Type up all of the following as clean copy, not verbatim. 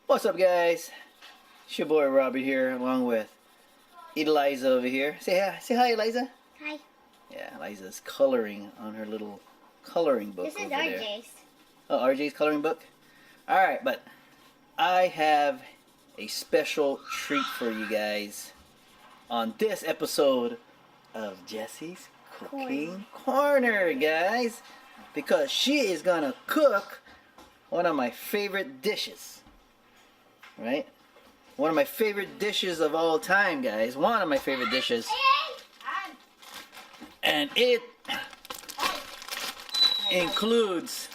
What's up, guys? It's your boy Robert here, along with Eliza over here. Say hi, Eliza. Hi. Yeah, Eliza's coloring on her little coloring book. This is over there. RJ's. Oh, RJ's coloring book? Alright, but I have a special treat for you guys on this episode of Jessie's Cooking Corner, guys. Because she is gonna cook one of my favorite dishes. Right? One of my favorite dishes of all time, guys. One of my favorite dishes. And it includes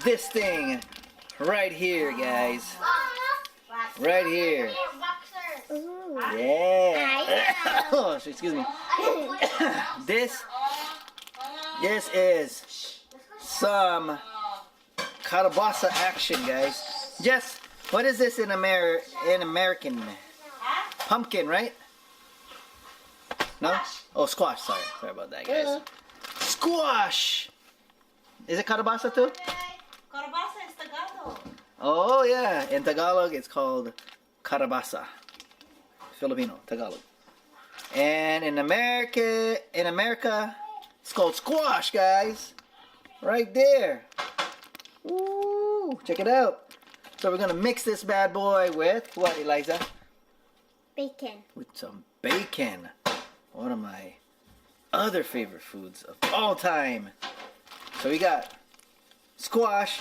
this thing right here, guys. Right here. Ooh. Yeah. Oh, excuse me. This is some kalabasa action, guys. Jess, what is this in American? Pumpkin, right? No? Oh, squash. Sorry about that, guys. Squash. Is it kalabasa too? Kalabasa is Tagalog. Oh yeah, in Tagalog it's called kalabasa. Filipino, Tagalog. And in America, it's called squash, guys. Right there. Ooh, check it out. So we're gonna mix this bad boy with what, Eliza? Bacon. With some bacon. One of my other favorite foods of all time. So we got squash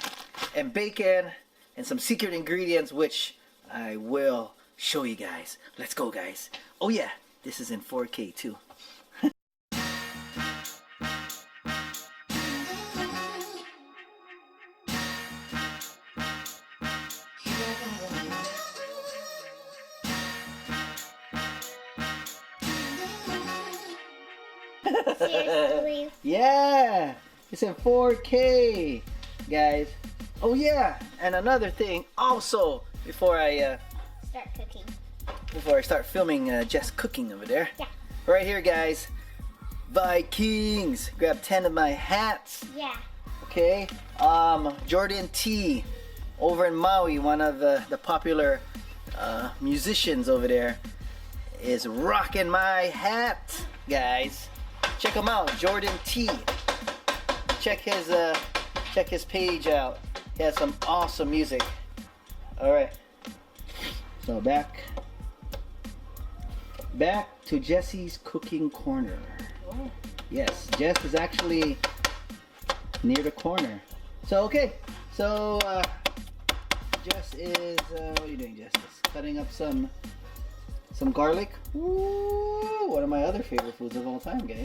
and bacon and some secret ingredients which I will show you guys. Let's go, guys. Oh yeah, this is in 4K too. Seriously? Yeah, it's in 4K, guys. Oh yeah, and another thing also before I start filming Jess cooking over there. Yeah. Right here, guys. Vikings. Grab 10 of my hats. Yeah. Okay. Jordan T. over in Maui, one of the popular musicians over there, is rocking my hat, guys. Check him out, Jordan T. Check his page out. He has some awesome music. All right. So back to Jessie's Cooking Corner. Oh. Yes, Jess is actually near the corner. So okay. So Jess is what are you doing, Jess? Just cutting up some garlic. Ooh, one of my other favorite foods of all time, guys.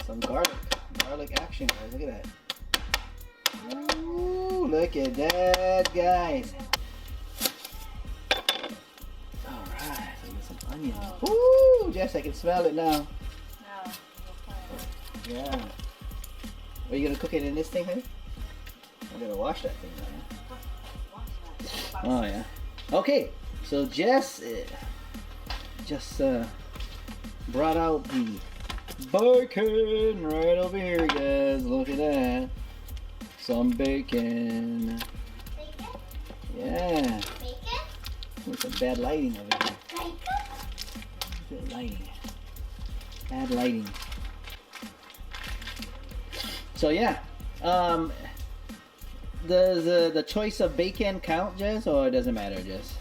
Some garlic action, guys. Look at that. Ooh, look at that, guys. All right, so get some onion. Ooh, Jess, I can smell it now. No. Yeah. Are you gonna cook it in this thing, honey? I'm gonna wash that thing now. Oh yeah. Okay, so Jess just brought out the bacon right over here, guys. Look at that. Some bacon. Bacon? Yeah. Bacon? With some bad lighting over here. Bacon? Good lighting. Bad lighting. So yeah. Does the choice of bacon count, Jess, or it doesn't matter, Jess?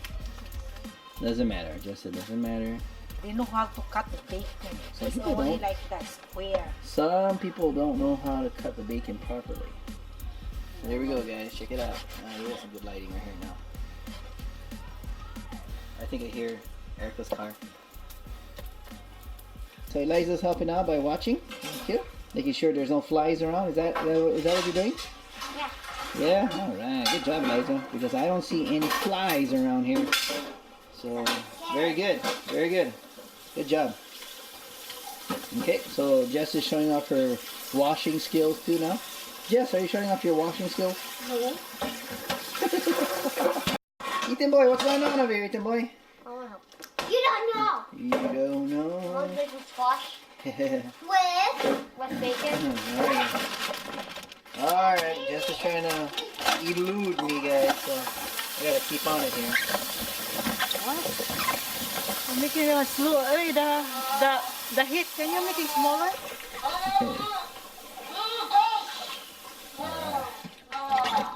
Doesn't matter, Jess. It doesn't matter. They know how to cut the bacon. Some It's people only don't. like that square. Some people don't know how to cut the bacon properly. So here we go, guys. Check it out. We got some good lighting right here now. I think I hear Erica's car. So Eliza's helping out by watching. Thank you. Making sure there's no flies around. Is that what you're doing? Yeah. Yeah? Alright. Good job, Eliza. Because I don't see any flies around here. So, very good. Very good. Good job. Okay, so Jess is showing off her washing skills too now. Jess, are you showing off your washing skills? No. Ethan boy, what's going on over here, Ethan boy? Oh, you don't know. You don't know. Well, this is squash with bacon. Alright, Jess is trying to elude me, guys. So I gotta keep on it here. What? I'm making it slow. Hey, the heat. Can you make it smaller? Okay.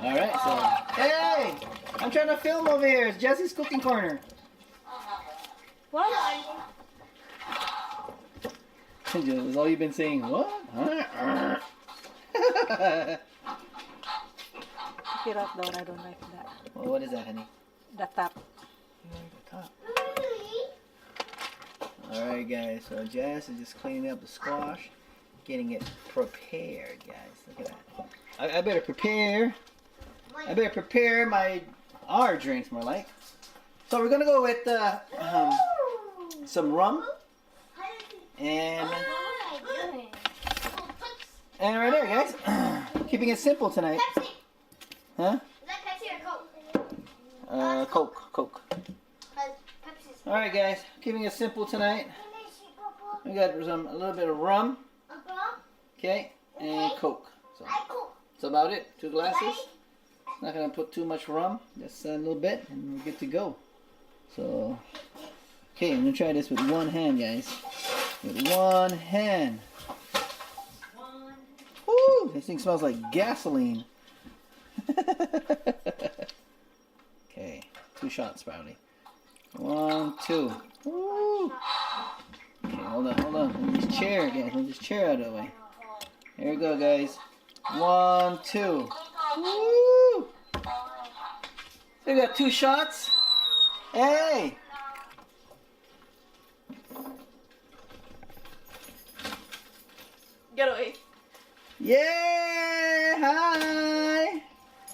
Alright, so. Hey! I'm trying to film over here. It's Jesse's cooking corner. What? That's all you've been saying. What? Pick it up though. I don't like that. Well, what is that, honey? The top. The top. Alright, guys. So Jess is just cleaning up the squash, getting it prepared, guys. Look at that. I better prepare. I better prepare our drinks, more like. So we're gonna go with some rum and right there, guys. Keeping it simple tonight. Pepsi. Huh? Is that Pepsi or Coke? Coke. Pepsi's. All right, guys. Keeping it simple tonight. We got a little bit of rum, okay, and Coke. So that's about it. 2 glasses. Not gonna put too much rum. Just a little bit, and we're good to go. So, okay, I'm gonna try this with one hand, guys. With one hand. Woo! This thing smells like gasoline. Okay, 2 shots probably. 1, 2. Woo! Okay, hold on. Move this chair, guys. Move this chair out of the way. Here we go, guys. 1, 2. Woo! So we got 2 shots. Hey! Get away. Yeah! Hi!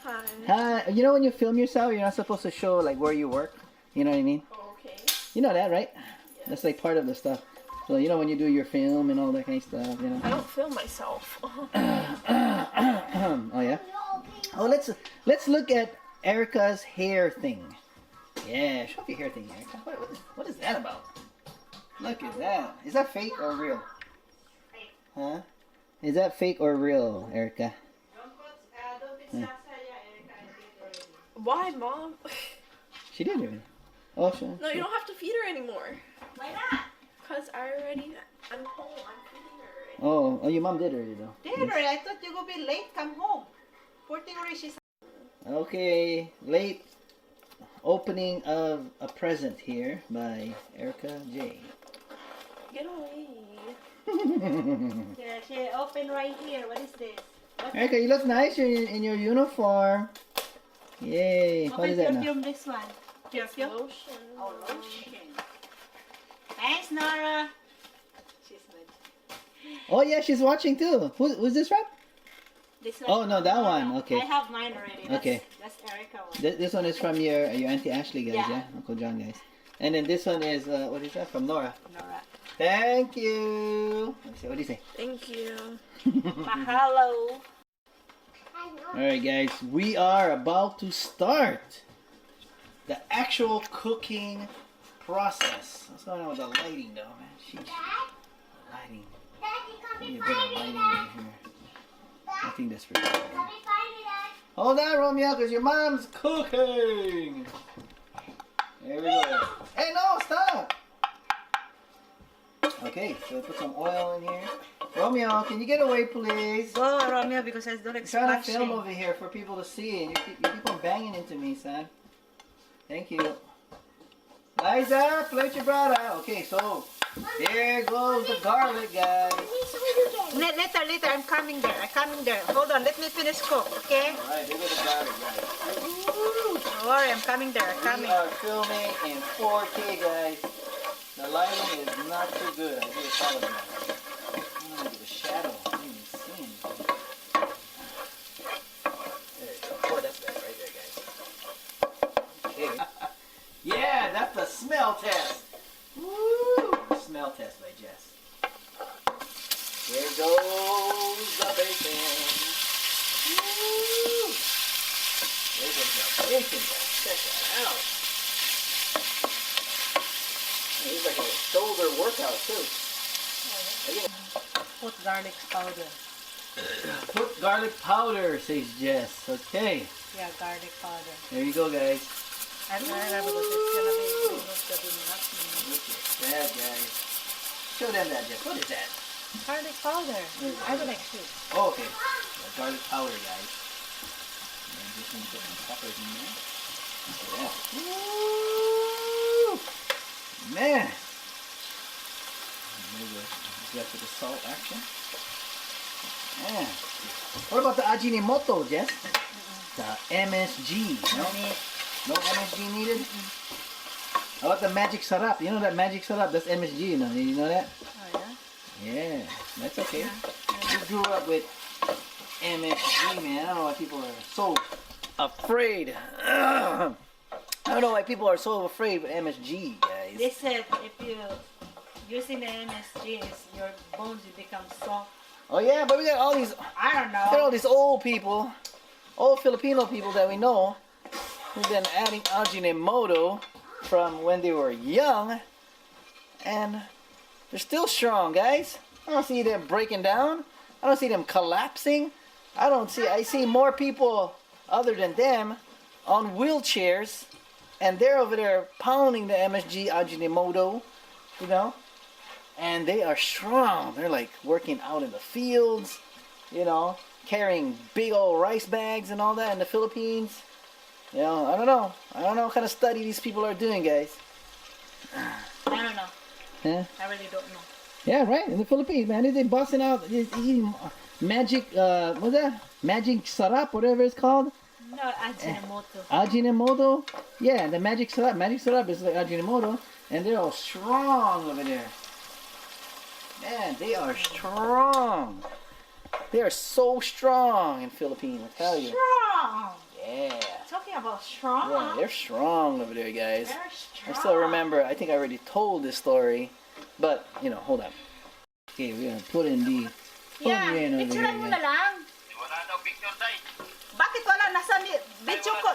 Hi. Hi! You know when you film yourself, you're not supposed to show like where you work. You know what I mean? Okay. You know that, right? That's like part of the stuff. So you know when you do your film and all that kind of stuff, you know. I don't film myself. Oh yeah. Oh, let's look at Erica's hair thing. Yeah, show off your hair thing, Erica. What is that about? Look at that. Is that fake or real? Huh? Is that fake or real, Erica? Why, Mom? She did already. Oh, sure. No, you don't have to feed her anymore. Why not? Because I'm home. I'm feeding her already. Oh, your mom did already though. Did already. I thought you would be late. Come home. Poor thing already. She's. Okay, late opening of a present here by Erica J. Get away. Yeah, she open right here. What is this? Erica, you look nice in your uniform. Yay! What is that now? Perfume this one. It's Perfume. lotion. Oh, lotion. Thanks, Nora. She's good. Oh yeah, she's watching too. Who's this from? This one. Oh no, that one. Okay. I have mine already. Okay. That's Erica one. This one is from your Auntie Ashley, guys. Yeah. Yeah, Uncle John, guys. And then this one is what is that from Nora? Nora. Thank you. Let me see. What do you say? Thank you. Mahalo. All right, guys. We are about to start the actual cooking process. What's going on with the lighting, though, man? Sheesh. Lighting. Need a bit of lighting right here. I think that's pretty good. Hold on, Romeo, because your mom's cooking. There we go. Hey, no, stop. Okay, so put some oil in here. Romeo, can you get away, please? Go, Romeo, because I don't I'm trying to film splashing. over here for people to see, and you keep on banging into me, son. Thank you. Liza, plate your brother. Okay, so there goes the garlic, guys. Later, I'm coming there. Hold on, let me finish cook, okay? Alright, there goes the garlic, guys. Don't worry, I'm coming there. We are filming in 4K, guys. The lighting is not too good. I do apologize. Look at the shadow. I didn't even see anything. There you go. Oh, that's that right there, guys. Okay. Yeah, that's the smell test. Woo! Smell test by Jess. There goes the bacon. Woo! There goes the bacon, guys. Check that out. He's like a shoulder workout too. Put garlic powder. Put garlic powder, says Jess. Okay. Yeah, garlic powder. There you go, guys. And because it's gonna be almost good enough. Look at that, guys. Show them that, Jess. What is that? Garlic powder. I don't like soup. Oh, okay. The garlic powder, guys. And just need to put some peppers in there. Look at that. Woo! Man. Maybe you have to the salt action. Man. What about the Ajinomoto, Jess? The MSG. No? No MSG needed? How about the magic syrup? You know that magic syrup? That's MSG, you know? You know that? Oh, yeah? Yeah, that's okay. We grew up with MSG, man. I don't know why people are so afraid. I don't know why people are so afraid of MSG, guys. They said if you using the MSG, your bones will become soft. Oh yeah, but we got all these. I don't know. We got all these old people, old Filipino people that we know, who've been adding Ajinomoto from when they were young, and they're still strong, guys. I don't see them breaking down. I don't see them collapsing. I see more people other than them on wheelchairs, and they're over there pounding the MSG Ajinomoto, you know, and they are strong. They're like working out in the fields, you know, carrying big old rice bags and all that in the Philippines. You know, I don't know what kind of study these people are doing, guys. I don't know. Yeah. I really don't know. Yeah, right. In the Philippines, man, they busting out, eating magic. What's that? Magic syrup, whatever it's called. No, Ajinomoto. Ajinomoto. Yeah, the magic syrup. Magic syrup is like Ajinomoto, and they're all strong over there. Man, they are strong. They are so strong in Philippines, I tell you. Strong. Yeah. Talking about strong. Yeah, they're strong over there, guys. They're strong. I still remember, I think I already told this story, but, you know, hold on. Okay, we're gonna put in the Yeah, onion over picturean mo here. na lang. Wala daw picture, tay. Bakit wala? Nasa video ko.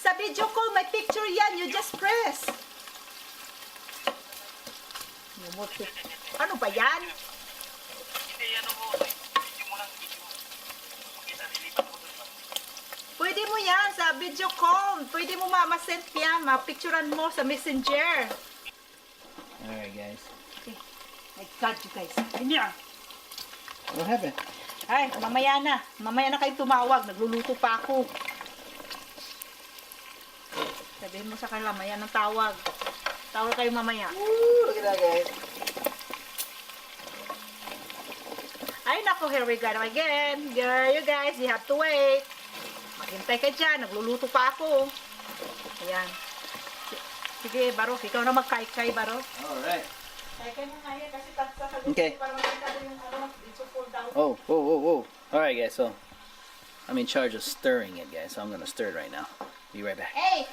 Sa video ko, may picture yan. You just press. Ano ba yan? Hindi, ano mo, video mo lang, video mo. Makita, nilipat mo doon ba? Pwede mo yan sa video call. Pwede mo ma-send yan. Ma-picturean mo sa messenger. Alright, guys. Okay. My God, you guys. Ganyan. What happened? Ay, mamaya na. Mamaya na kayo tumawag. Nagluluto pa ako. Sabihin mo sa kanila, mamaya ng tawag. Tawag kayo mamaya. Woo, look at that, guys. Ay, nako, here we go again. Girl, you guys, you have to wait. Maghintay ka dyan. Nagluluto pa ako. Ayan. Sige, Baro. Ikaw na magkaykay, Baro. Alright. Kaykay mo nga yan kasi sasagot Okay. para magkita yung ano, dito pull down. Oh, whoa, whoa, whoa. Alright, guys, so I'm in charge of stirring it, guys, so I'm gonna stir it right now. Be right back. Hey!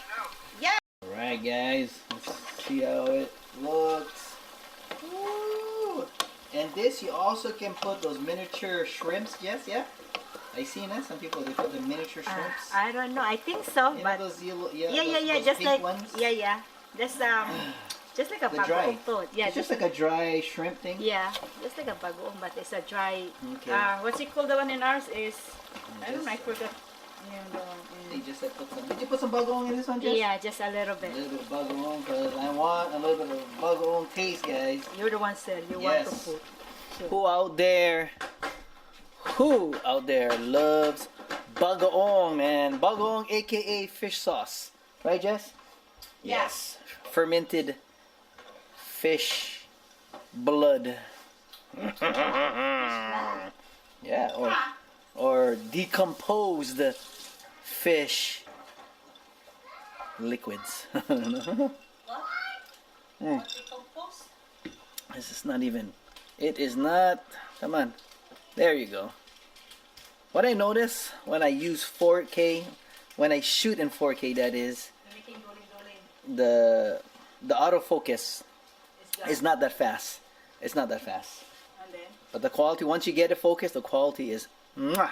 Yeah! Alright, guys, let's see how it looks. Woo! And this, you also can put those miniature shrimps, yes, yeah? I seen that. Some people, they put the miniature shrimps. I don't know. I think so, You know but those yellow, yeah. those Just pink like ones? yeah. Just like a The dry. bagoong food. Yeah, It's just like a dry shrimp thing. yeah, just like a bagoong, but it's a dry. Okay. What's it called? The one in ours is I don't know. I forgot. Yung the one They in- just like put some. Did you put some bagoong in this one, Jess? Yeah, just a little A bit. little bit of bagoong, because I want a little bit of bagoong taste, guys. You're the one said you want to Yes. put. Who out there loves bagoong, man? Bagoong, aka fish sauce, right, Jess? Yeah. Yes, fermented fish blood. Yeah, or decomposed fish liquids. This is not even. It is not. Come on. There you go. What I notice when I use 4K, when I shoot in 4K, that is, the autofocus is not that fast. It's not that fast. And then But the quality, once you get it focused, the quality is mwah,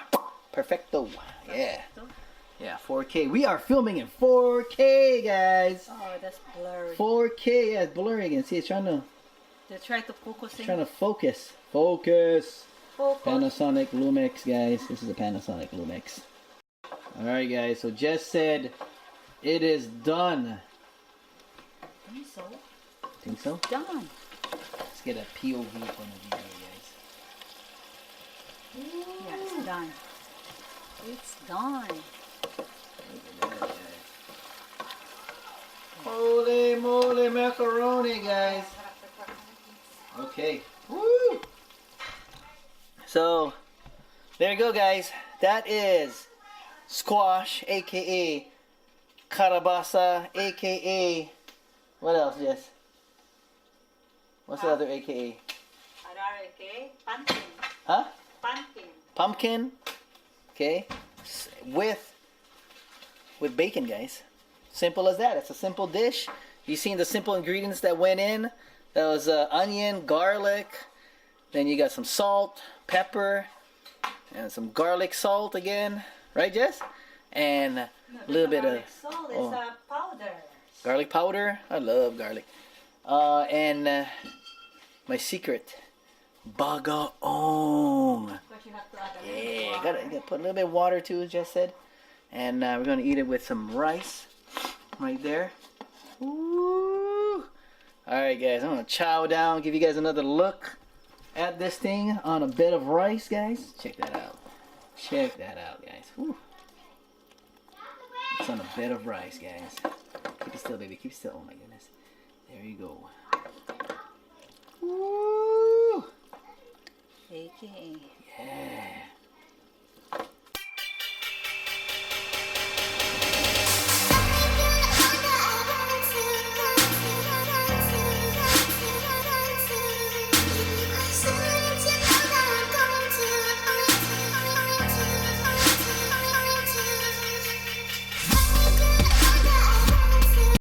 perfecto. Yeah. Yeah, 4K. We are filming in 4K, guys. oh, that's blurry. 4K, yeah, it's blurry again. See, it's trying to They try to focus in. focus. Focus. Focus. Panasonic Lumix, guys. This is a Panasonic Lumix. Alright, guys. So Jess said it is done. I think so. Think so? Done. Let's get a POV point of view here, guys. Yeah, it's done. It's done. Look at that, guys. Holy moly macaroni, guys. Okay. Woo! So, there you go, guys. That is squash, aka carabasa, aka what else, Jess? What's the other aka? Okay. Pumpkin. Huh? Pumpkin. Pumpkin. Okay. With bacon, guys. Simple as that. It's a simple dish. You seen the simple ingredients that went in. That was onion, garlic. Then you got some salt, pepper, and some garlic salt again. Right, Jess? And a little bit of Salt is powder. garlic powder. I love garlic. And my secret, bagaong. But you have to add a Yeah, little gotta put a little bit of water too, as Jess said. And we're gonna eat it with some rice right there. Ooh. Alright, guys, I'm gonna chow down, give you guys another look at this thing on a bed of rice, guys. Check that out. Check that out, guys. Ooh. It's on a bed of rice, guys. Keep it still, baby. Keep it still. Oh my goodness. There you go. Ooh. AKA. Yeah.